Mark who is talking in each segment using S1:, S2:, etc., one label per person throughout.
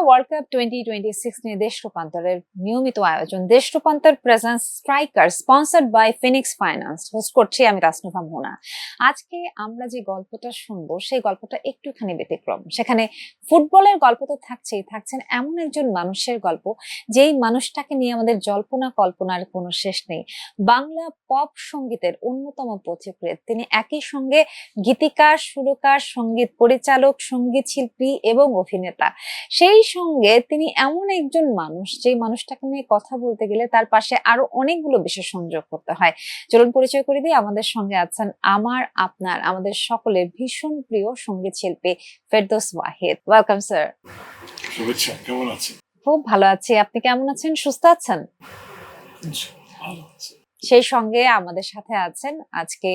S1: World cup 2026 নিয়ে দেশ রূপান্তরের নিয়মিত আয়োজন Desh Rupantor presents striker sponsored by Phoenix Finance host করছি আমি তাসনুভা মোনা। আজকে আমরা যে গল্পটা শুনবো সেই গল্পটা একটুখানি ব্যতিক্রম। সেখানে ফুটবলের গল্প তো থাকছেন এমন একজন মানুষের গল্প যেই মানুষটাকে নিয়ে আমাদের জল্পনা কল্পনার কোনো শেষ নেই। বাংলা পপ সঙ্গীতের অন্যতম পথিকৃৎ তিনি, একই সঙ্গে গীতিকার, সুরকার, সঙ্গীত পরিচালক, সঙ্গীত শিল্পী এবং অভিনেতা। সেই সঙ্গে তিনি এমন একজন মানুষ যে মানুষটাকে নিয়ে কথা বলতে গেলে তার পাশে আরো অনেকগুলো বিষয় সংযোগ করতে হয়। চলুন পরিচয় করে দিই। আমাদের সঙ্গে আছেন আমাদের সকলের ভীষণ প্রিয় সঙ্গীত শিল্পী ফেরদৌস ওয়াহিদ। Welcome sir.
S2: শুভেচ্ছা, কেমন আছেন?
S1: খুব ভালো আছি, আপনি কেমন আছেন? সুস্থ আছেন?
S2: ভালো আছি।
S1: সেই সঙ্গে আমাদের সাথে আছেন আজকে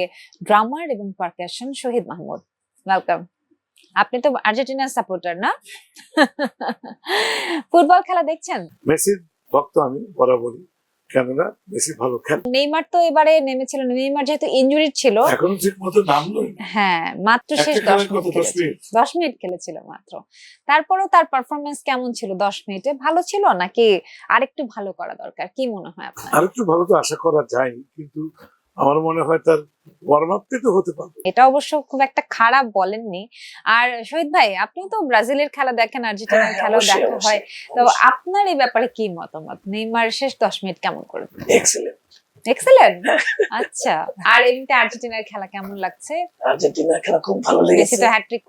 S1: ড্রামার এবং পারকাশন শহীদ মাহমুদ। ওয়েলকাম। আপনি তো আর্জেন্টিনার সাপোর্টার না? ফুটবল খেলা দেখছেন?
S2: মেসির ভক্ত আমি বরাবরই, কেননা মেসি ভালো খেলে।
S1: নেইমার তো এবারে নেমেছিল, নেইমার যেহেতু ইনজুরি ছিল
S2: এখনো ঠিক মতো নামলোই না।
S1: হ্যাঁ, মাত্র শেষ 10 মিনিট খেলেছিল মাত্র। তারপরেও তার পারফরমেন্স কেমন ছিল 10 মিনিটে? ভালো ছিল নাকি আরেকটু ভালো করা দরকার? কি মনে হয় আপনার?
S2: আরেকটু ভালো তো আশা করা যায়, কিন্তু আমার মনে হয় তার ওয়ার্ম আপ তো হতে পারবে।
S1: এটা অবশ্য খুব একটা খারাপ বলেননি। আর শহীদ ভাই, আপনি তো ব্রাজিলের খেলা দেখেন, আর্জেন্টিনার খেলাও দেখা হয়, তো আপনার এই ব্যাপারে কি মতামত? নেইমার শেষ 10 মিনিট কেমন করে?
S2: এক্সেলেন্ট।
S1: এক্সেলেন্ট। আচ্ছা, আর এমনিতে আর্জেন্টিনার খেলা কেমন লাগছে?
S3: আর্জেন্টিনার খেলা খুব ভালো লেগেছে।
S1: মেসি তো হ্যাটট্রিক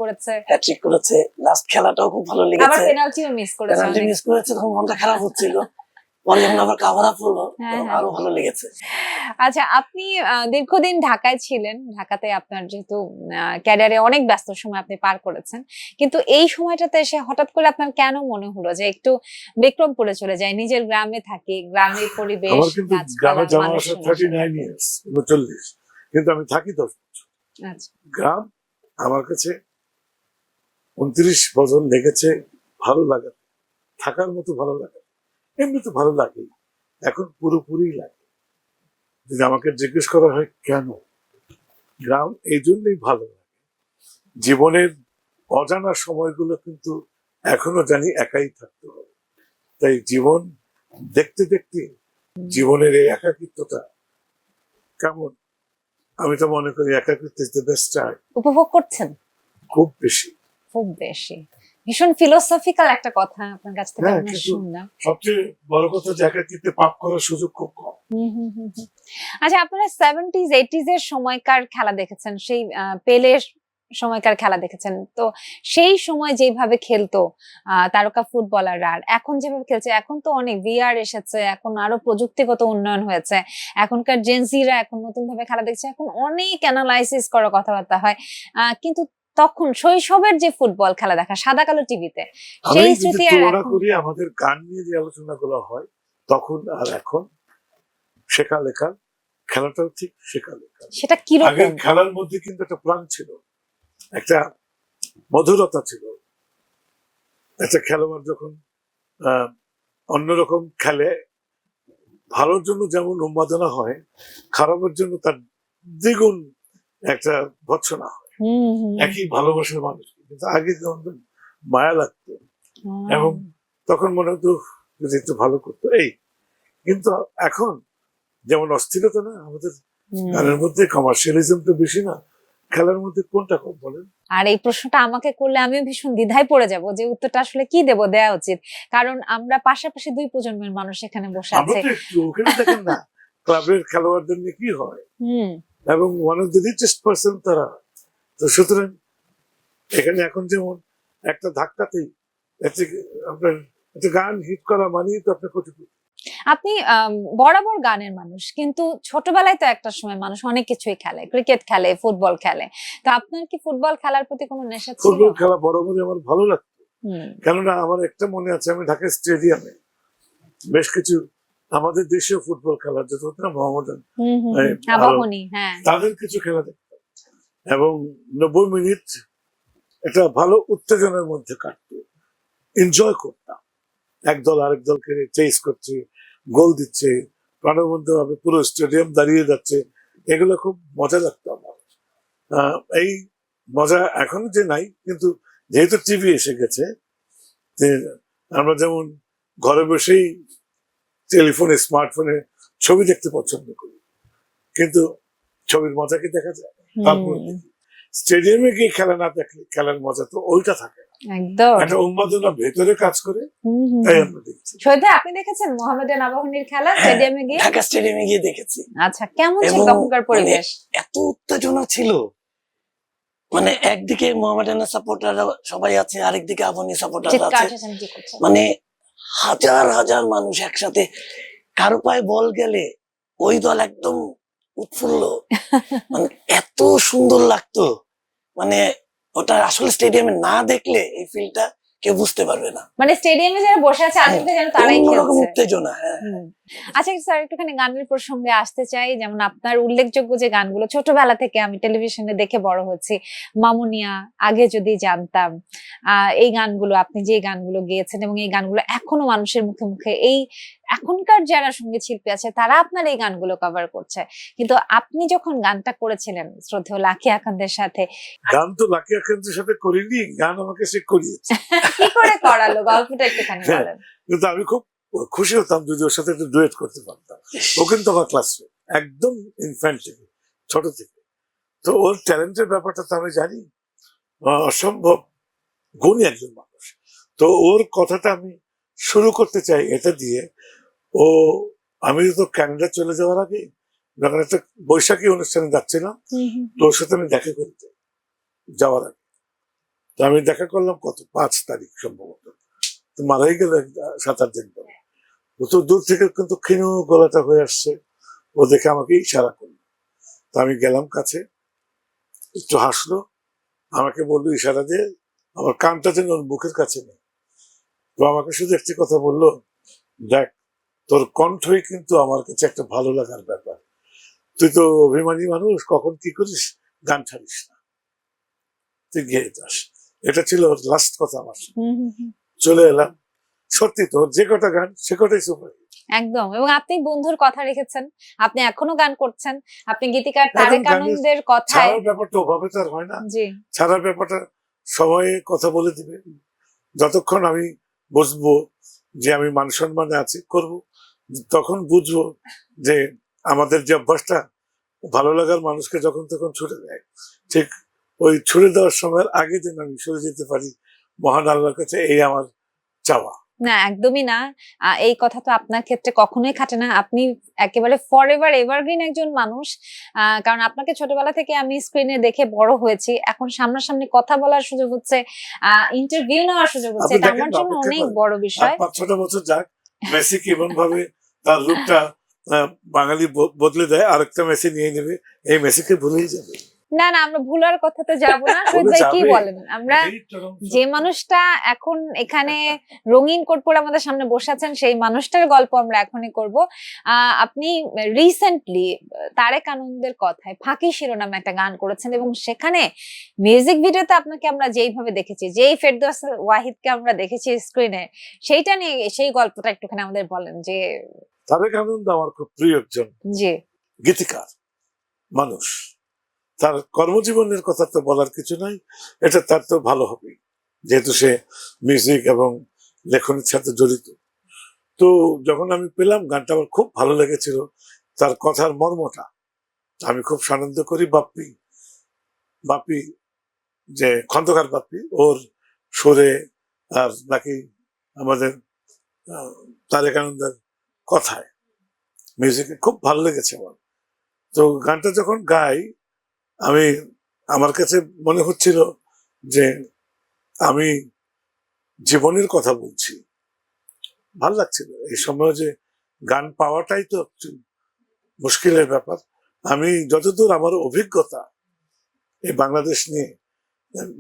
S1: করেছে,
S3: লাস্ট খেলাটাও খুব ভালো লেগেছে।
S1: আবার পেনাল্টিও মিস করেছে,
S3: পেনাল্টি মিস করেছে, তখন মনটা খারাপ হচ্ছিল। পরে যখন আবার কভার আপ হলো, আরো ভালো লেগেছে।
S1: আচ্ছা, আপনি দীর্ঘদিন ঢাকায় ছিলেন। ঢাকাতে আপনার যেহেতু ক্যারিয়ারে অনেক ব্যস্ত সময় আপনি পার করেছেন, কিন্তু এই সময়টাতে এসে হঠাৎ করে আপনার কেন মনে হলো যে একটু বিক্রমপুরে চলে যায়, নিজের গ্রামে থাকি, গ্রামের পরিবেশ,
S2: আমার কিন্তু গ্রামে যাওয়া আসা 39 ইয়ার্স, 39, কিন্তু আমি থাকি 10 বছর।
S1: আচ্ছা,
S2: গ্রাম আমার কাছে 29 বছর লেগেছে ভালো লাগা, থাকার মতো ভালো লাগা। এমনি তো ভালো লাগে, এখন পুরোপুরি লাগে। যদি আমাকে জিজ্ঞেস করা হয় কেন, গ্রাম এই জন্যই ভালো লাগে। জীবনের অজানা সময়গুলো কিন্তু এখনো জানি একাই থাকতে হবে, তাই জীবন দেখতে দেখতে জীবনের এই একাকিত্বটা কেমন, আমি তো মনে করি একাকিত্ব ইজ দ্য বেস্ট টাইম।
S1: উপভোগ করছেন
S2: খুব বেশি।
S1: ভীষণ ফিলোসফিক্যাল একটা কথা আপনার কাছ থেকে আমরা শুনলাম।
S2: সবচেয়ে বড় কথা যে একাকিত্বে পাপ করার সুযোগ খুব কম।
S1: আচ্ছা, আপনারা 70s 80s এর সময়কার খেলা দেখেছেন, সেই পেলের সময়কার খেলা দেখেছেন, তো সেই সময় যেভাবে খেলতো তারকা ফুটবলাররা আর এখন যেভাবে খেলছে, এখন তো অনেক ভিআর এসেছে, এখন আরো প্রযুক্তিগত উন্নয়ন হয়েছে, এখনকার জেনজিরা এখন নতুন ভাবে খেলা দেখছে, এখন অনেক অ্যানালাইসিস করা কথাবার্তা হয়, কিন্তু তখন শৈশবের যে ফুটবল খেলা দেখা সাদা কালো টিভিতে, সেই স্মৃতি আর এখন
S2: আমাদের গান নিয়ে যে আলোচনাগুলো হয় তখন আর এখন, শেখা লেখা খেলাটাও ঠিক শেখা লেখা।
S1: সেটা কিরকম?
S2: আগের খেলার মধ্যে কিন্তু একটা প্রাণ ছিল, একটা মধুরতা ছিল। একটা খেলোয়াড় যখন অন্যরকম খেলে, ভালোর জন্য যেমন উন্মাদনা হয়, খারাপের জন্য তার দ্বিগুণ একটা ভৎসনা হয়। একই ভালোবাসার মানুষ, কিন্তু আগে যেমন মায়া লাগতো এবং তখন মনে হতো যদি একটু ভালো করতো এই, কিন্তু এখন যেমন অস্থিরতা না আমাদের গানের মধ্যে, কমার্শিয়ালিজম তো বেশি না, খেলার মধ্যে কোনটা কম বলেন?
S1: আর এই প্রশ্নটা আমাকে করলে আমিও ভীষণ দ্বিধায় পড়ে যাব যে উত্তরটা আসলে কি দেওয়া উচিত, কারণ আমরা পাশাপাশি দুই প্রজন্মের মানুষ এখানে বসে আছে।
S2: ওখানে দেখেন না ক্লাবের খেলোয়াড়দের নিয়ে কি হয়, এবং one of the richest person তারা। তো সুতরাং এখানে এখন যেমন একটা ধাক্কাতেই আপনার একটা গান হিট করা মানেই তো আপনার কোটি।
S1: আপনি বরাবর গানের মানুষ, কিন্তু ছোটবেলায় তো একটা সময় মানুষ অনেক কিছুই খেলে, ক্রিকেট খেলে, ফুটবল খেলে, তো আপনার কি ফুটবল খেলার প্রতি কোনো নেশা ছিল?
S2: ফুটবল খেলা বরাবরই আমার ভালো লাগতো, কেননা আমার একটা মনে আছে, আমি ঢাকা স্টেডিয়ামে বেশ কিছু আমাদের দেশীয় ফুটবল খেলার যত না মোহাম্মদান, তাদের কিছু খেলা দেখতাম এবং 90 মিনিট একটা ভালো উত্তেজনার মধ্যে কাটতো, এনজয় করতাম। একদল আরেক দলকে চেস করছে, গোল দিচ্ছে, প্রাণবন্ত ভাবে পুরো স্টেডিয়াম দাঁড়িয়ে যাচ্ছে, এগুলো খুব মজা লাগতো আমার। এই মজা এখন যে নাই, কিন্তু যেহেতু টিভি এসে গেছে, আমরা যেমন ঘরে বসেই টেলিফোনে স্মার্টফোনে ছবি দেখতে পছন্দ করি, কিন্তু ছবির মজা কি দেখা যায়? তারপরে স্টেডিয়ামে গিয়ে খেলা না দেখলে খেলার মজা তো ওইটা থাকে না।
S1: একদম।
S2: একটা উন্মাদনা ভেতরে কাজ করে, তাই আমরা দেখছি।
S1: শহীদ, আপনি দেখেছেন মোহামেডান আবাহনীর খেলা স্টেডিয়ামে গিয়ে?
S3: ঢাকা স্টেডিয়ামে গিয়ে দেখেছি।
S1: আচ্ছা, কেমন ছিল
S3: এবং
S1: তখনকার পরিবেশ?
S3: এত উত্তেজনা ছিল, মানে একদিকে মোহামেডানের সাপোর্টাররা সবাই আছে, আরেকদিকে আবাহনী সাপোর্টাররা
S1: চিৎকার
S3: আছে,
S1: চেঁচামেচি করছে।
S3: মানে হাজার হাজার মানুষ একসাথে। কারো পায়ে বল গেলে ওই দল একদম উৎফুল্ল, মানে এত সুন্দর লাগতো। মানে ওটা আসলে স্টেডিয়ামে না দেখলে এই ফিলটা কেউ বুঝতে পারবে না।
S1: মানে স্টেডিয়ামে যারা বসে আছে আজকে যেন তারাই
S3: অন্যরকম
S1: খেলছে।
S3: উত্তেজনা।
S1: আচ্ছা স্যার, একটুখানি গানের প্রসঙ্গে আসতে চাই। যেমন আপনার উল্লেখযোগ্য যে গানগুলো ছোটবেলা থেকে আমি টেলিভিশনে দেখে বড় হয়েছি, মামুনিয়া, আগে যদি জানতাম, এই গানগুলো আপনি যে গানগুলো গেয়েছেন এবং এই গানগুলো এখনো মানুষের মুখে মুখে, এই এখনকার যারা সঙ্গীত শিল্পী আছে তারা আপনার এই গানগুলো কভার করছে, কিন্তু আপনি যখন গানটা করেছিলেন শ্রদ্ধেয় লাকি আকান্দের সাথে,
S2: গান তো লাকি আকান্দের সাথে করিনি, গান আমাকে সে করিয়েছে।
S1: কি করে করালো গল্পটা একটুখানি বলেন।
S2: কিন্তু আমি খুব খুশি হতাম যদি ওর সাথে একটা ডুয়েট করতে পারতাম। ও কিন্তু আমার ক্লাসমেট, একদম ইনফ্যান্ট থেকে, ছোট থেকে। তো ওর ট্যালেন্টের ব্যাপারটা তো আমি জানি, অসম্ভব গুণী একজন মানুষ। তো ওর কথাটা আমি শুরু করতে চাই এটা দিয়ে। ও আমি তো ক্যানাডা চলে যাওয়ার আগে যখন একটা বৈশাখী অনুষ্ঠানে যাচ্ছিলাম, তো ওর সাথে আমি দেখা করতে যাওয়ার আগে, তো আমি দেখা করলাম কত 5 তারিখ সম্ভবত, তো মারাই গেল 7-8 দিন পরে। ও তো দূর থেকে কিন্তু ক্ষীণ গলাটা হয়ে আসছে, ও দেখে আমাকে ইশারা করলো। তো আমি গেলাম কাছে, একটু হাসলো, আমাকে বললো ইশারা দিয়ে, আমার কানটা যেন ওর মুখের কাছে নেই। তো আমাকে শুধু একটি কথা বললো, দেখ তোর কণ্ঠই কিন্তু আমার কাছে একটা ভালো লাগার ব্যাপার, তুই তো অভিমানী মানুষ, কখন কি করিস, গান ছাড়িস না, তুই গেয়ে যাস। এটা ছিল ওর লাস্ট কথা আমার সাথে। চলে এলাম, সত্যি তো যে কটা গান সে কটাই সুপার।
S1: একদম। এবং আপনি বন্ধুর কথা রেখেছেন, আপনি এখনো গান করছেন, আপনি গীতিকার তারেক আনন্দের কথায়।
S2: ছাড়ার ব্যাপারটা ওভাবে তো আর হয় না।
S1: জি,
S2: ছাড়ার ব্যাপারটা সময়ে কথা বলে দিবে, যতক্ষণ আমি বুঝবো যে আমি মান সম্মানে আছি করব, তখন বুঝবো যে আমাদের যে অভ্যাসটা ভালো লাগার মানুষকে যখন তখন ছুটে দেয়, ঠিক ওই ছুড়ে দেওয়ার সময়ের আগে যেন আমি সরে যেতে পারি মহান আল্লাহর কাছে, এই আমার চাওয়া।
S1: না একদমই না। এই কথা তো আপনার ক্ষেত্রে কখনোই খাটে না। আপনি একেবারে ফরএভার এভারগ্রিন একজন মানুষ। কারণ আপনাকে ছোটবেলা থেকে আমি স্ক্রিনে দেখে বড় হয়েছি। এখন সামনাসামনি কথা বলার সুযোগ হচ্ছে, ইন্টারভিউ নেওয়ার সুযোগ হচ্ছে, এটা আমার জন্য অনেক বড় বিষয়।
S2: 5-6টা বছর যাক, মেসি কেমন ভাবে তার রূপটা বাঙালি বদলে দেয়, আরেকটা মেসি নিয়ে নেবে, এই মেসিকে ভুলেই যাবে।
S1: না না, আমরা ভুলার কথাতে যাব না। শহীদ ভাই কি বলেন, আমরা যে মানুষটা এখন এখানে রঙিন কোট পরে আমাদের সামনে বসে আছেন সেই মানুষটার গল্প আমরা এখনই করব। আপনি রিসেন্টলি তারেক আনন্দের কথায় ফাঁকি শিরোনামে একটা গান করেছেন এবং সেখানে মিউজিক ভিডিওতে আপনাকে আমরা যেইভাবে দেখেছি, যেই ফেরদৌস ওয়াহিদকে আমরা দেখেছি স্ক্রিনে, সেইটা নিয়ে সেই গল্পটা একটুখানি আমাদের বলেন। যে
S2: তারেক আনন্দ আমার খুব প্রিয় একজন
S1: জি
S2: গীতিকার মানুষ, তার কর্মজীবনের কথা তো বলার কিছু নাই, এটা তার তো ভালো হবে যেহেতু সে মিউজিক এবং লেখনের সাথে জড়িত। তো যখন আমি পেলাম গানটা আমার খুব ভালো লেগেছিল, তার কথার মর্মটা আমি খুব সানন্দ করি। বাপি যে খন্দকার বাপি, ওর সুরে আর নাকি আমাদের তারেক আনন্দের কথায় মিউজিকে খুব ভালো লেগেছে আমার। তো গানটা যখন গাই আমার কাছে মনে হচ্ছিল যে আমি জীবনের কথা বলছি, ভাল লাগছিল। এই সময় যে গান পাওয়াটাই তো মুশকিলের ব্যাপার। আমি যতদূর আমার অভিজ্ঞতা এই বাংলাদেশ নিয়ে,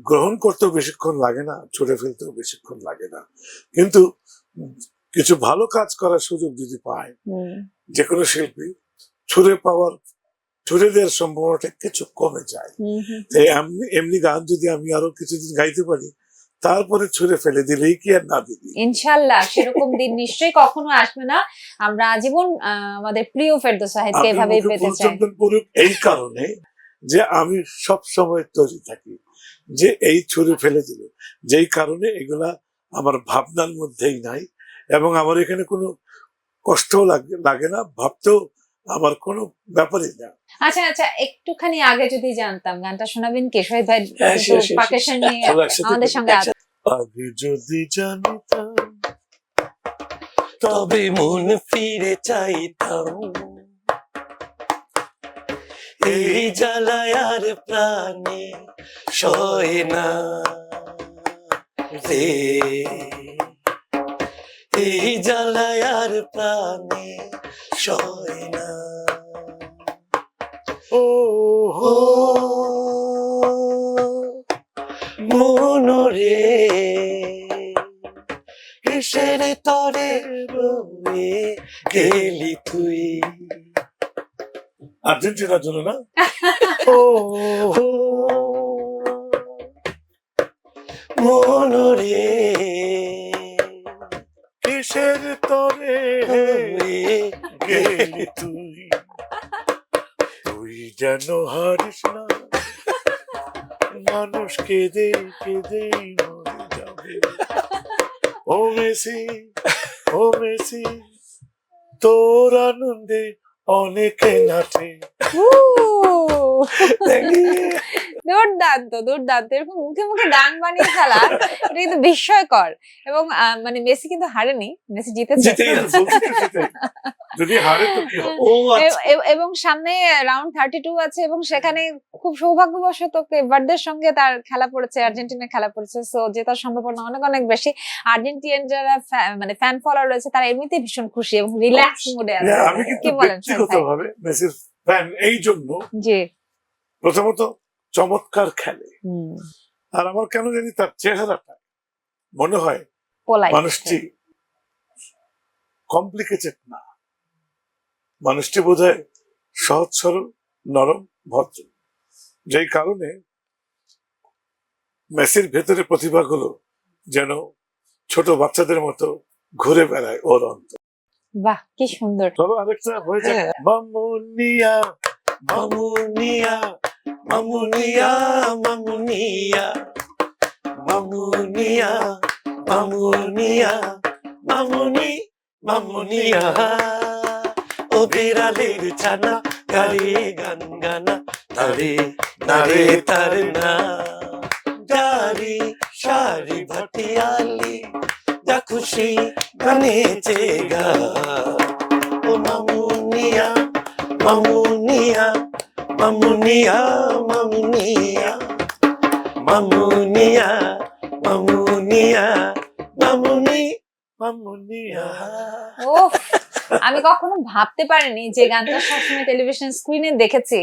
S2: গ্রহণ করতেও বেশিক্ষণ লাগে না, ছুড়ে ফেলতেও বেশিক্ষণ লাগে না, কিন্তু কিছু ভালো কাজ করার সুযোগ যদি পায় যে কোনো শিল্পী, ছুড়ে দেওয়ার সম্ভাবনাটা কিছু কমে যায়। এমনি গান যদি আমি আরো কিছুদিন গাইতে পারি, তারপরে ছুড়ে ফেলে দিলেই কি আর না দিবি,
S1: ইনশাআল্লাহ সেরকম দিন নিশ্চয়ই কখনো আসবে না। আমরা আজীবন আমাদের প্রিয় ফেরদৌস ওয়াহিদকে এভাবেই পেতে চাই।
S2: এই কারণে যে আমি সব সময় তৈরি থাকি যে এই ছুড়ে ফেলে দিল, যেই কারণে এগুলা আমার ভাবনার মধ্যেই নাই, এবং আমার এখানে কোনো কষ্টও লাগে না, ভাবতেও আমার কোনো ব্যাপারই না।
S1: আচ্ছা আচ্ছা, একটুখানি আগে যদি জানতাম গানটা শোনাবেন কি? শহীদ ভাই
S3: হ্যাঁ,
S1: কিন্তু
S3: sure, sure,
S1: পাকেশন
S3: sure.
S1: নিয়ে
S2: চলো একসাথে
S1: আমাদের
S2: করি।
S1: সঙ্গে
S3: একসাথে।
S2: আগে যদি জানতাম
S3: তবে মন ফিরে চাইতাম, এই জ্বালায় আর প্রাণে সয় না রে, এই জ্বালায় আর প্রাণে সয় না।
S2: ও
S3: ও মনরে কিসের তরে রয়ে গেলি তুই।
S2: আর্জেন্টিনার জন্য না? ও
S3: মনরে
S2: কিসের তরে
S3: রয়ে
S2: গেলি তুই, তুই যেন হারিস না, মানুষ কেঁদে কেঁদে মরে যাবে। ও মেসি, ও মেসি, তোর আনন্দে অনেকে নাচে।
S1: দুর্দান্ত দুর্দান্ত, এরকম মুখে মুখে গান বানিয়ে ফেলা এটা কিন্তু বিস্ময়কর। এবং মানে মেসি কিন্তু হারেনি, মেসি জিতেছে।
S2: জিতেই আছে, বলছি তো জিতেই। যদি হারে তো কি হবে?
S3: ও আচ্ছা,
S1: এবং সামনে রাউন্ড 32 আছে, এবং সেখানে খুব সৌভাগ্যবশত কেবার্দের সঙ্গে তার খেলা পড়েছে, আর্জেন্টিনার খেলা পড়েছে, সো জেতার সম্ভাবনা অনেক অনেক বেশি। আর্জেন্টিনান যারা মানে ফ্যান ফলোয়ার রয়েছে তারা এমনিতেই ভীষণ খুশি এবং রিল্যাক্স মুডে আছে।
S2: না, আমি কিন্তু
S1: কি বলেন শোন ভাই?
S2: ব্যক্তিগতভাবে মেসির ফ্যান এই জন্য,
S1: জি।
S2: প্রথমত চমৎকার খেলে,
S1: হুম,
S2: আর আমার কেন জানি তার চেহারাটা মনে হয়
S1: পোলাইট।
S2: মানুষটি কমপ্লিকেটেড না, মানুষটি বোধহয় সহজ সরল, নরম, ভদ্র, যেই কারণে মেসির ভেতরে প্রতিভাগুলো যেন ছোট বাচ্চাদের মতো ঘুরে বেড়ায় ওর অন্তর।
S1: বাহ, কি সুন্দর।
S2: চলো আরেকটা হয়ে যায়।
S3: হ্যাঁ।
S2: মামুনিয়া,
S3: মামুনিয়া মামুনিয়া মামুনিয়া মামুনিয়া মামুনিয়া মামুনি মামুনিয়া, ও বিড়ালের ছানা গাড়ি গান গানা তারে নারে তার না, ডারি সারি ভাটিয়ালি যা খুশি গানে চেগা। ও মামুনিয়া মামুনিয়া মামুনিয়া মামুনিয়া মামুনিয়া মামুনিয়া মামুনি
S2: মামুনিয়া।
S1: ওহ, আমি কখনো ভাবতে পারিনি যে গানটা সবসময় টেলিভিশন স্ক্রিনে দেখেছি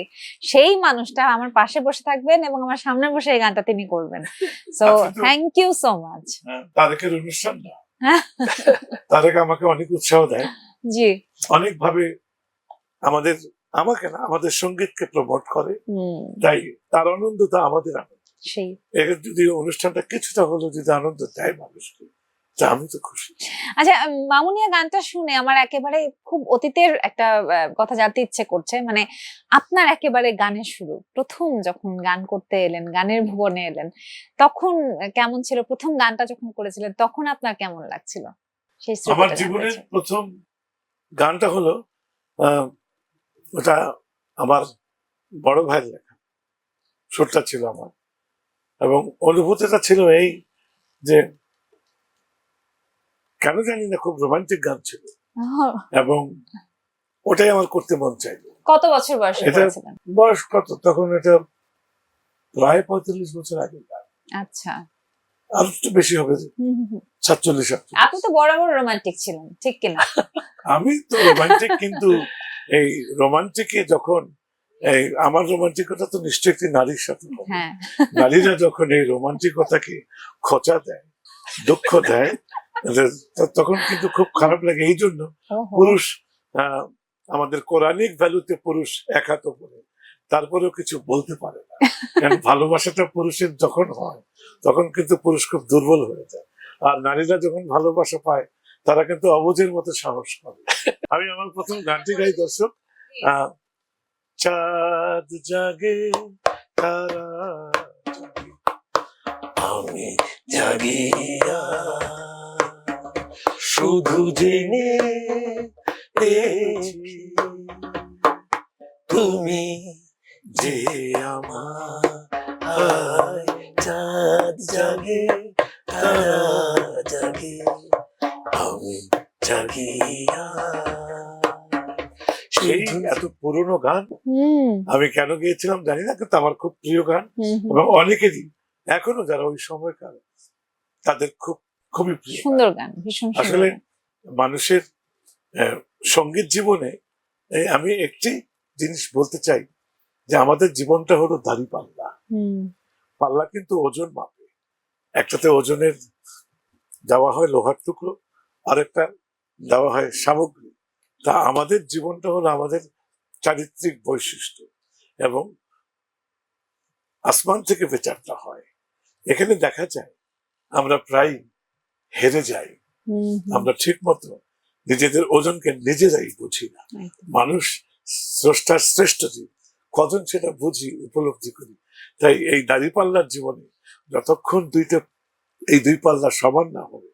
S1: সেই মানুষটা আমার পাশে বসে থাকবেন এবং আমার সামনে বসে এই গানটা তিনি করবেন। সো
S2: আচ্ছা, তো-
S1: থ্যাংক ইউ সো মাচ।
S2: তারেকের অনুষ্ঠান না, তারেক আমাকে অনেক উৎসাহ দেয়,
S1: জি।
S2: অনেকভাবে আমাকে না, আমাদের সঙ্গীতকে প্রমোট করে,
S1: হুম,
S2: তাই তার আনন্দটা আমাদের আনন্দ।
S1: সেই।
S2: এর যদি অনুষ্ঠানটা কিছুটা হলো যদি আনন্দ দেয় মানুষকে, তা আমি তো খুশি।
S1: আচ্ছা, মামুনিয়া গানটা শুনে আমার একেবারে খুব অতীতের একটা কথা জানতে ইচ্ছে করছে। মানে আপনার একেবারে গানের শুরু, প্রথম যখন গান করতে এলেন, গানের ভুবনে এলেন, তখন কেমন ছিল? প্রথম গানটা যখন করেছিলেন তখন আপনার কেমন লাগছিল? সেই
S2: আমার
S1: স্মৃতিটা জানতে
S2: জীবনের
S1: চাই।
S2: প্রথম গানটা হলো ওটা আমার বড় ভাইয়ের লেখা, সুরটা ছিল আমার, এবং অনুভূতিটা ছিল এই যে কেন জানি না খুব রোমান্টিক গান ছিল,
S1: ওহ,
S2: এবং ওটাই আমার করতে মন চাইলো।
S1: কত বছর বয়সে
S2: এটা
S1: করেছিলেন?
S2: বয়স কত তখন, এটা প্রায় 45 বছর আগে গান,
S1: আচ্ছা।
S2: আর একটু বেশি হবে,
S1: হুম, হুম, হুম।
S2: 47।
S1: আপনি তো বরাবর রোমান্টিক ছিলেন, ঠিক কিনা?
S2: আমি তো রোমান্টিক, কিন্তু এই রোমান্টিকে যখন আমার রোমান্টিকতা তো নিশ্চয়ই একটি নারীর সাথে হবে।
S1: হ্যাঁ।
S2: নারীরা যখন এই রোমান্টিকতাকে খোঁচা দেয়, দুঃখ দেয়, তখন কিন্তু খুব খারাপ লাগে। এই জন্য
S1: ওহো।
S2: পুরুষ আমাদের কোরআনিক ভ্যালুতে পুরুষ এক হাত উপরে, তারপরেও কিছু বলতে পারে না, কারণ ভালোবাসাটা পুরুষের যখন হয় তখন কিন্তু পুরুষ খুব দুর্বল হয়ে যায়, আর নারীরা যখন ভালোবাসা পায় তারা কিন্তু অবুঝের মতো সাহস করে। আমি আমার প্রথম গানটি গাই দর্শক, চাঁদ জাগে তারা জাগে,
S3: আমি জাগিয়া শুধু জেনে এসেছি তুমি যে আমার চাঁদ জাগে তারা জাগে আমি জাগিয়া
S2: সেই এত পুরনো গান আমি কেন গিয়েছিলাম জানি না, কিন্তু আমার খুব প্রিয় গান এবং অনেকেরই এখনো যারা ওই সময়কার তাদের খুবই প্রিয়।
S1: সুন্দর গান, ভীষণ সুন্দর
S2: আসলে
S1: গান।
S2: মানুষের সঙ্গীত জীবনে আমি একটি জিনিস বলতে চাই যে আমাদের জীবনটা হলো দাঁড়িপাল্লা। পাল্লা কিন্তু ওজন মাপে, একটাতে ওজনের দেওয়া হয় লোহার টুকরো, আর একটা দেওয়া হয় সামগ্রী। তা আমাদের জীবনটা হলো আমাদের চারিত্রিক বৈশিষ্ট্য এবং আসমান থেকে বিচারটা হয়। এখানে দেখা যায় আমরা প্রায় হেরে যাই, আমরা ঠিক মতো নিজেদের ওজনকে নিজেরাই বুঝি না। মানুষ স্রষ্টার শ্রেষ্ঠ জীব, কজন সেটা বুঝি, উপলব্ধি করি। তাই এই দাঁড়িপাল্লার জীবনে যতক্ষণ এই দুই পাল্লা সমান না হবে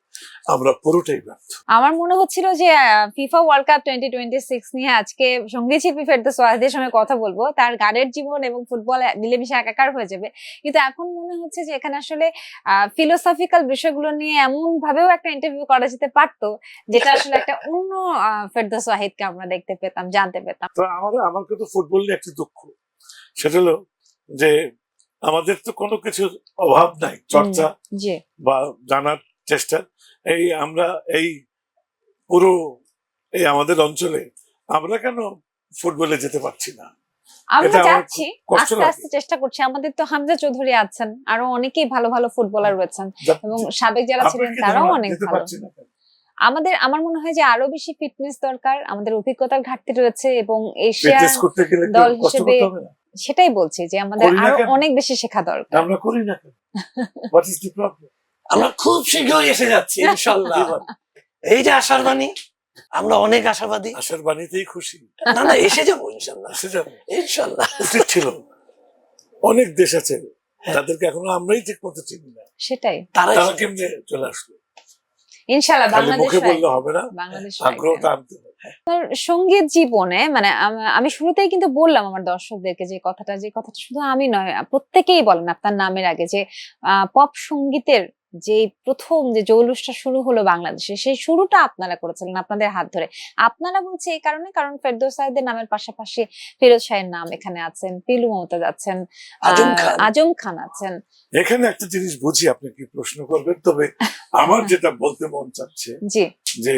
S2: আমরা পুরোটাই ব্যর্থ।
S1: আমার মনে হচ্ছিল যে ফিফা ওয়ার্ল্ড কাপ 2026 নিয়ে আজকে সঙ্গীত শিল্পী ফেরদৌস ওয়াহিদের সঙ্গে কথা বলবো, তার গানের জীবন এবং ফুটবল মিলেমিশে একাকার হয়ে যাবে। কিন্তু এখন মনে হচ্ছে যে এখানে আসলে ফিলোসফিক্যাল বিষয়গুলো নিয়ে এমন ভাবেও একটা ইন্টারভিউ করা যেতে পারতো, যেটা আসলে একটা অন্য ফেরদৌস ওয়াহিদকে আমরা দেখতে পেতাম, জানতে পেতাম।
S2: তো আমার কিন্তু ফুটবল নিয়ে একটা দুঃখ, সেটা হলো যে আমাদের তো কোনো কিছুর অভাব নাই, চর্চা
S1: জি,
S2: বা জানার চেষ্টা। আমরা এই পুরো আমাদের অঞ্চলে আমরা কেন ফুটবলে যেতে পারছি না?
S1: আমরা
S2: এটা আমার
S1: যাচ্ছি,
S2: খুব কষ্ট
S1: আস্তে
S2: লাগে।
S1: আস্তে চেষ্টা করছি। আমাদের তো হামজা চৌধুরী আছেন, আরো অনেকেই ভালো ভালো ফুটবলার রয়েছেন এবং সাবেক যারা
S2: আপনি
S1: ছিলেন
S2: কি
S1: তারাও
S2: ধারণা
S1: অনেক
S2: যেতে
S1: ভালো।
S2: পারছি না কেন?
S1: আমার মনে হয় যে আরো বেশি ফিটনেস দরকার, আমাদের অভিজ্ঞতার ঘাটতি রয়েছে এবং এশিয়ার
S2: ফিটনেস করতে গেলে কি
S1: দল
S2: কষ্ট
S1: হিসেবে
S2: করতে হবে না?
S1: সেটাই বলছি যে আমাদের
S2: করি না
S1: আরো
S2: কেন?
S1: অনেক বেশি শেখা দরকার।
S2: আমরা করি না কেন? What is the problem?
S3: আমরা খুব শীঘ্রই এসে যাচ্ছি ইনশাল্লাহ। এই যে আশার বাণী, আমরা অনেক আশাবাদী।
S2: আশার বাণীতেই খুশি।
S3: না না, এসে যাবো ইনশাল্লাহ,
S2: এসে যাবে,
S3: ইনশাল্লাহ।
S2: উচিত ছিল। অনেক দেশ আছে তাদেরকে এখনো আমরাই ঠিক মতো চিনি না,
S1: সেটাই,
S3: তারা
S2: তারা কেমনে চলে আসলো?
S1: ইনশাআল্লাহ
S2: খালি
S1: বাংলাদেশ
S2: মুখে বললে হবে না,
S1: বাংলাদেশ
S2: আগ্রহটা আনতে হবে।
S1: আপনার সঙ্গীত জীবনে মানে আমি শুরুতেই কিন্তু বললাম আমার দর্শকদেরকে যে কথাটা শুধু আমি নয়, প্রত্যেকেই বলেন আপনার নামের আগে যে পপ সঙ্গীতের যে প্রথম যে জৌলুসটা শুরু হলো বাংলাদেশে, সেই শুরুটা আপনারা করেছিলেন আপনাদের হাত ধরে। আপনারা বলছি এই কারণে, কারণ ফেরদৌস সাহেদের নামের পাশাপাশি ফিরোজ শাহের নাম এখানে আছেন, পিলু মমতাজ আছেন, আজম খান আছেন।
S2: এখানে একটা জিনিস বুঝি, আপনি কি প্রশ্ন করবেন, তবে আমার যেটা বলতে মন চাচ্ছে
S1: জি,
S2: যে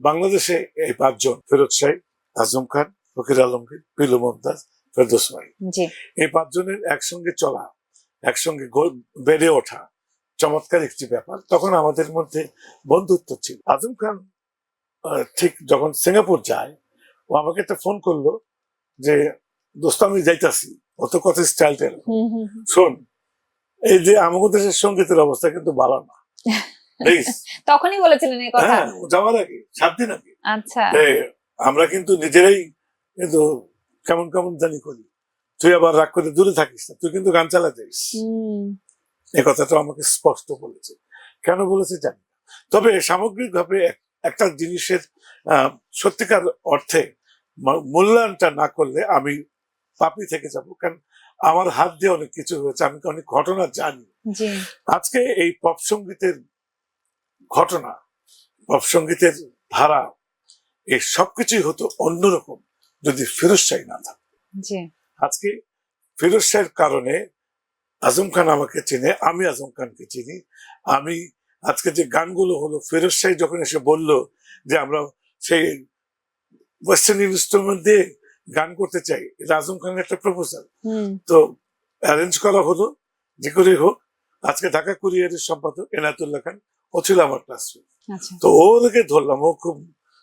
S2: বাংলাদেশে এই পাঁচজন, ফিরোজ শাহ, আজম খান, ফকির আলমগীর, পিলু মমতাজ, ফেরদৌস ওয়াহিদ,
S1: জি,
S2: এই পাঁচজনের একসঙ্গে চলা, একসঙ্গে বেড়ে ওঠা চমৎকার একটি ব্যাপার। তখন আমাদের মধ্যে বন্ধুত্ব ছিল। আজম খান ঠিক যখন সিঙ্গাপুর যায়, ও আমাকে একটা ফোন করলো যে দোস্ত আমি যাইতাছি, অত কথা স্টাইলটা শোন, এই যে আমাদের দেশের সঙ্গীতের অবস্থা কিন্তু ভালো না, প্লিজ।
S1: তখনই বলেছিলেন এই কথা?
S2: হ্যাঁ, যাওয়ার আগে 7 দিন আগে।
S1: আচ্ছা,
S2: আমরা কিন্তু নিজেরাই কিন্তু কেমন কেমন জানি করি, তুই আবার রাগ করে দূরে থাকিস না, তুই কিন্তু গান চালা যাইস। এই কথাটা আমাকে স্পষ্ট বলেছে। কেন বলেছে জানি না, তবে সামগ্রিকভাবে একটা জিনিসের সত্যিকার অর্থে মূল্যায়নটা না করলে আমি পাপি থেকে যাব, কারণ আমার হাত দিয়ে অনেক কিছু হয়েছে, আমি অনেক ঘটনা জানি। আজকে এই পপ সঙ্গীতের ঘটনা, পপ সঙ্গীতের ধারা, এই সবকিছুই হতো অন্যরকম যদি ফিরোজ শাহ না থাকতো। আজকে ফিরোজ শাহের কারণে আজম খান আমাকে চিনে, আমি আজম খানকে চিনি। আমি আজকে যে গানগুলো হলো, ফিরোজ শাহ যখন এসে বলল যে আমরা সেই ওয়েস্টার্ন ইনস্ট্রুমেন্ট দিয়ে গান করতে চাই, এটা আজম খানের একটা প্রপোজাল, তো অ্যারেঞ্জ করা হলো যে করে হোক। আজকে ঢাকা কুরিয়ারের সম্পাদক এনায়েতুল্লাহ খান, ও ছিল আমার ক্লাসমেট, তো ওদেরকে ধরলাম, ও খুব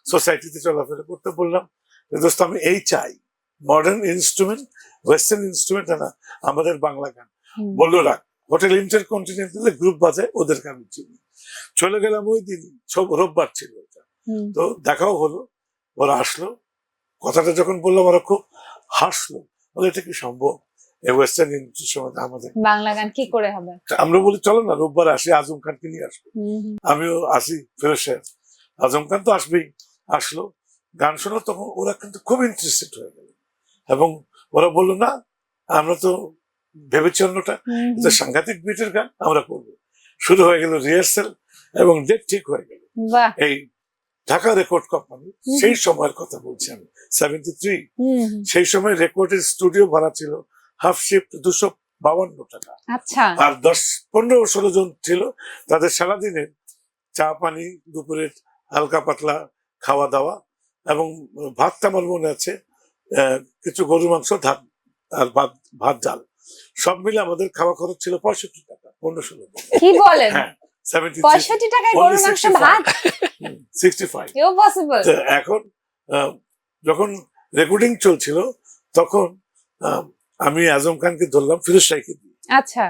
S2: সোসাইটিতে চলাফেরা করতে, বললাম দোস্ত আমি এই চাই, মডার্ন ইনস্ট্রুমেন্ট, ওয়েস্টার্ন ইনস্ট্রুমেন্ট না, আমাদের বাংলা গান। বললো রাখ, হোটেল ইন্টারকন্টিনেন্টালে গ্রুপ বাজায়, ওদেরকে আমি চিনি। চলে গেলাম ওই দিন, সব রোববার ছিল ওটা, তো দেখাও হলো, ওরা আসলো, কথাটা যখন বললাম ওরা খুব হাসলো, বলে এটা কি সম্ভব, এই ওয়েস্টার্ন ইনস্ট্রুমেন্ট আমাদের
S1: বাংলা গান কি করে হবে?
S2: আমরা বলি চলো না রোববার আসি, আজম খানকে নিয়ে আসবো, আমিও আসি, ফিরোজ সাহেব আজম খান তো আসবেই, আসলো, গান শোনো, তখন ওরা কিন্তু খুব ইন্টারেস্টেড হয়ে গেল এবং ওরা বললো না আমরা তো ভেবেছি অন্যটা, এটা সাংঘাতিক বিটের গান, আমরা করবো। শুরু হয়ে গেল রিহার্সাল এবং ডেট ঠিক হয়ে গেল।
S1: বাহ।
S2: এই ঢাকা রেকর্ড কোম্পানি, সেই সময়ের কথা বলছি আমি, 73, সেই সময় রেকর্ডের স্টুডিও ভাড়া ছিল হাফ শিফট 252 টাকা।
S1: আচ্ছা।
S2: আর 10-15-16 জন ছিল, তাদের সারাদিনের চা পানি, দুপুরের হালকা পাতলা খাওয়া দাওয়া এবং ভাতটা আমার মনে আছে কিছু গরুর মাংস, ধান আর ভাত ডাল, সব মিলে আমাদের খাওয়া খরচ ছিল 65 টাকা, 15-16 টাকা।
S1: কি বলেন?
S2: হ্যাঁ,
S1: 65 টাকায় গরুর মাংস, ভাত?
S2: 65।
S1: ইম্পসিবল।
S2: এখন যখন রেকর্ডিং চলছিল তখন আমি আজম খানকে ধরলাম ফিরোজ শাহকে দিয়ে।
S1: আচ্ছা।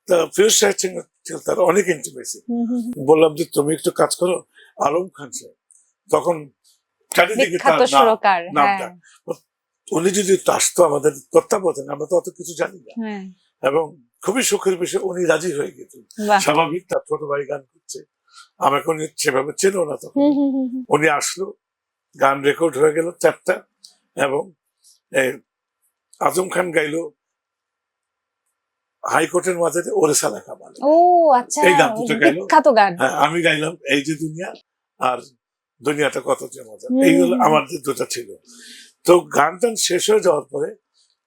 S2: তা ফিরোজ শাহের সঙ্গে ছিল তার অনেক ইন্টিমেসি। বললাম যে তুমি একটু কাজ করো আলম খান সাহেব, তখন চারিদিকে তার
S1: বিখ্যাত সুরকার।
S2: নামটা, উনি যদি আসতো আমাদের তত্ত্বাবধানে, আমরা তো অত কিছু জানি না, এবং খুবই সুখের বিষয় উনি রাজি হয়ে গেছেন। স্বাভাবিক, তার ছোট ভাই গান করছে, আমাকে উনি সেভাবে চেনো না তখন। উনি আসলো, গান রেকর্ড হয়ে গেল 4টা, এবং আজম খান গাইলো হাইকোর্টের মাঝে ওরেসা লেখা মানে।
S1: ও আচ্ছা,
S2: এই গান দুটো গাইলো।
S1: বিখ্যাত গান।
S2: হ্যাঁ, আমি গাইলাম এই যে দুনিয়া আর দুনিয়াটা কত যে মজা, এইগুলো আমাদের দুটো ছিল। তো গান টান শেষ হয়ে যাওয়ার পরে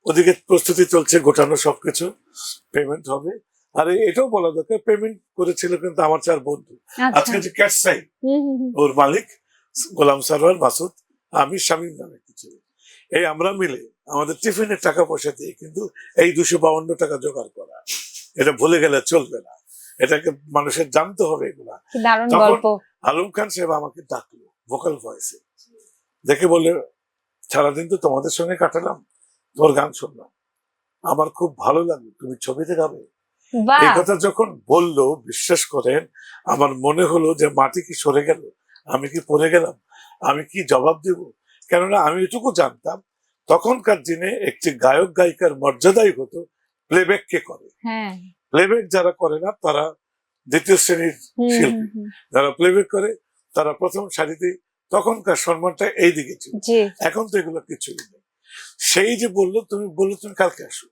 S2: ওদিকে প্রস্তুতি চলছে, গোটানো সবকিছু, পেমেন্ট হবে। আর এটাও বলা দরকার, পেমেন্ট করেছিল কিন্তু আমার 4 বন্ধু। আজকে যে ক্যাট সাই, ওর মালিক গোলাম সারোয়ার, মাসুদ, আমি, শামীম নামে কিছু, এই আমরা মিলে আমাদের টিফিনের টাকা পয়সা দিয়ে কিন্তু এই 252 টাকা জোগাড় করা, এটা ভুলে গেলে চলবে না, এটাকে মানুষের জানতে হবে এগুলা। আলম খান সাহেব আমাকে ডাকলো ভোকাল ভয়েসে, দেখে বললে সারাদিন তো তোমাদের সঙ্গে কাটালাম, তোমার গান শুনলাম, আমার খুব ভালো লাগলো, তুমি ছবিতে গাবে। এই কথা যখন বললো, বিশ্বাস করেন আমার মনে হলো যে মাটি কি সরে গেল, আমি কি পড়ে গেলাম, আমি কি জবাব দেব। কেননা আমি এটুকু জানতাম তখনকার দিনে একটি গায়ক গায়িকার মর্যাদাই হতো প্লেব্যাক কে করে। প্লেব্যাক যারা করে না তারা দ্বিতীয় শ্রেণীর শিল্পী, যারা প্লেব্যাক করে তারা প্রথম সারিতে, তখনকার সম্মানটা এই দিকে ছিল। এখন তো এগুলো কিছুই নেই। সেই যে বললো তুমি কালকে আসো,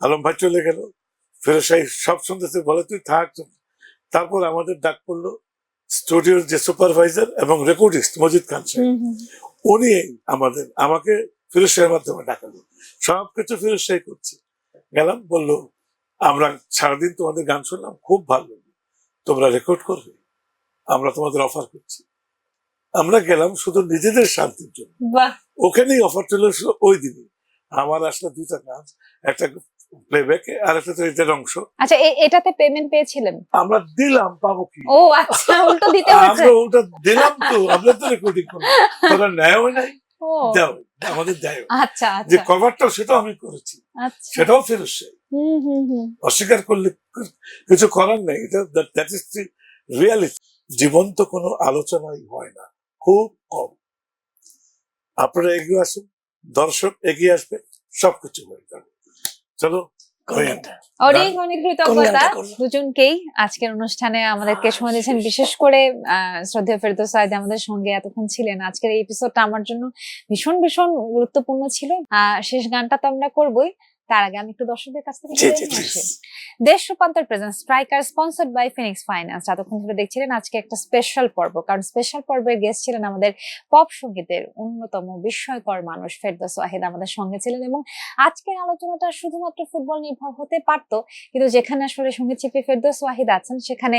S2: আলম ভাই চলে গেল, ফিরোজ শাহ সব শুনতেছে, বলে তুই থাক। তারপর আমাদের ডাক পড়লো স্টুডিওর যে সুপারভাইজার এবং রেকর্ডিস্ট মজিদ খান সাহেব, উনি আমাকে ফিরোজ শাহের মাধ্যমে ডাকালো, সবকিছু ফিরোজ শাহ করছে। গেলাম, বললো আমরা সারাদিন তোমাদের গান শুনলাম, খুব ভালো লাগলো, তোমরা রেকর্ড করবে, আমরা তোমাদের অফার করছি। আমরা গেলাম শুধু নিজেদের শান্তির জন্য, ওখানেই অফার চলে আসলো ওই দিনই। আমার আসলে 2টা কাজ, একটা প্লেব্যাক আর একটা তো এটার অংশ।
S1: আচ্ছা, এটাতে পেমেন্ট পেয়েছিলেন? আমরা
S2: দিলাম, পাবো কি?
S1: ও আচ্ছা, উল্টো দিতে হয়েছে।
S2: আমরা ওটা দিলাম তো, আমরা তো রেকর্ডিং করলাম, তোরা নেয়ও নাই, দাও আমাদের দেয়।
S1: আচ্ছা,
S2: যে কভারটা সেটাও আমি করেছি, সেটাও ফিরোজ শাহ। অস্বীকার করলে কিছু করার নেই, এটা দ্যাট ইজ দি রিয়ালিটি। জীবন্ত কোনো আলোচনাই হয় না, খুব কম। আপনারা এগিয়ে আসুন, দর্শক এগিয়ে আসবে, সবকিছু হয়ে যাবে। চলো,
S1: অনেক অনেক কৃতজ্ঞতা দুজনকেই আজকের অনুষ্ঠানে আমাদেরকে সময় দিয়েছেন, বিশেষ করে শ্রদ্ধেয় ফেরদৌস সাঈদ আমাদের সঙ্গে এতক্ষণ ছিলেন। আজকের এই এপিসোডটা আমার জন্য ভীষণ ভীষণ গুরুত্বপূর্ণ ছিল। শেষ গানটা তো আমরা করবোই, তার আগে আমি একটু দর্শকদের কাছ থেকে Desh Rupantor present striker sponsored by Phoenix Finance. এতক্ষণ ধরে দেখছিলেন আজকে একটা স্পেশাল পর্ব, কারণ স্পেশাল পর্বের গেস্ট ছিলেন আমাদের পপ সঙ্গীতের অন্যতম বিস্ময়কর মানুষ ফেরদৌস ওয়াহিদ আমাদের সঙ্গে ছিলেন। এবং আজকের আলোচনাটা শুধুমাত্র ফুটবল নির্ভর হতে পারতো, কিন্তু যেখানে আসলে সঙ্গীত শিল্পী ফেরদৌস ওয়াহিদ আছেন সেখানে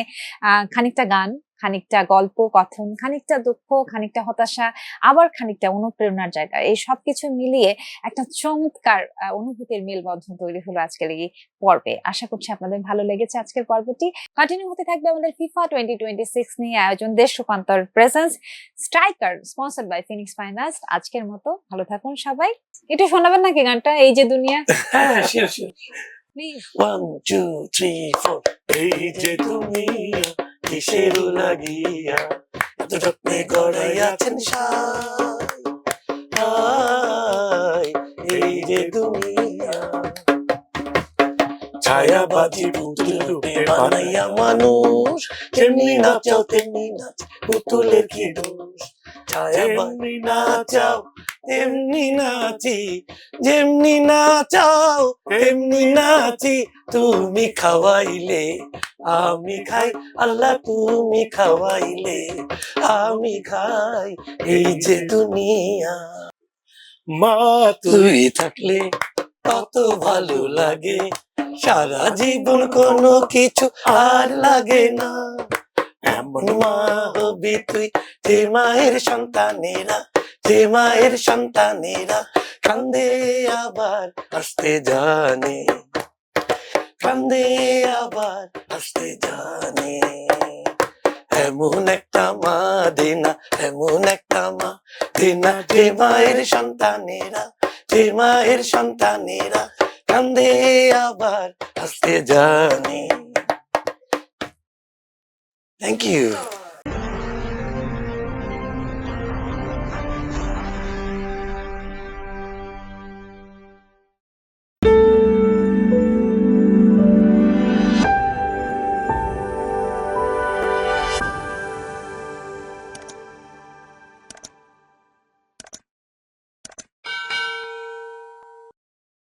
S1: খানিকটা গান, খানিকটা গল্প কথন, খানিকটা দুঃখ, খানিকটা হতাশা, আবার খানিকটা অনুপ্রেরণার জায়গা, এই সবকিছু মিলিয়ে একটা চমৎকার অনুভূতির মেলবন্ধন তৈরি হলো আজকের এই পর্বে। আশা করছি আপনাদের ভালো লেগেছে আজকের পর্বটি। কন্টিনিউ হতে থাকবে আমাদের ফিফা 2026 নিয়ে আয়োজন Desh Rupantor presents striker sponsored by Phoenix Finance. আজকের মতো ভালো থাকুন সবাই। একটু শোনাবেন নাকি গানটা, এই যে দুনিয়া?
S3: হ্যাঁ, শিওর শিওর। 1 2 3 4 এই যে দুনিয়া কিসের লাগিয়া এত যত্নে গড়াইয়াছেন সাই, এই যে দুনিয়া ছায়াবাজি পুতুল রূপে বানাইয়া মানুষ, যেমনি নাচাও তেমনি নাচ, পুতুলের কি দোষ। ছায়াবাজি নাচাও তেমনি নাচি, যেমনি নাচাও তেমনি নাচি, তুমি খাওয়াইলে আমি খাই, আল্লাহ তুমি খাওয়াইলে আমি খাই, এই যে দুনিয়া।
S2: মা
S3: তুই থাকলে কত ভালো লাগে, সারা জীবন কোনো কিছু আর লাগে না। এমন মা হবি তুই, যে মায়ের সন্তানেরা, যে মায়ের সন্তানেরা কান্দে আবার হাসতে জানে, কান্দে আবার হাসতে জানে। এমন একটা মা দেনা, এমন একটা মা দেনা, যে মায়ের সন্তানেরা, যে মায়ের সন্তানেরা কান্দে আবার হাসতে জানে। Thank you.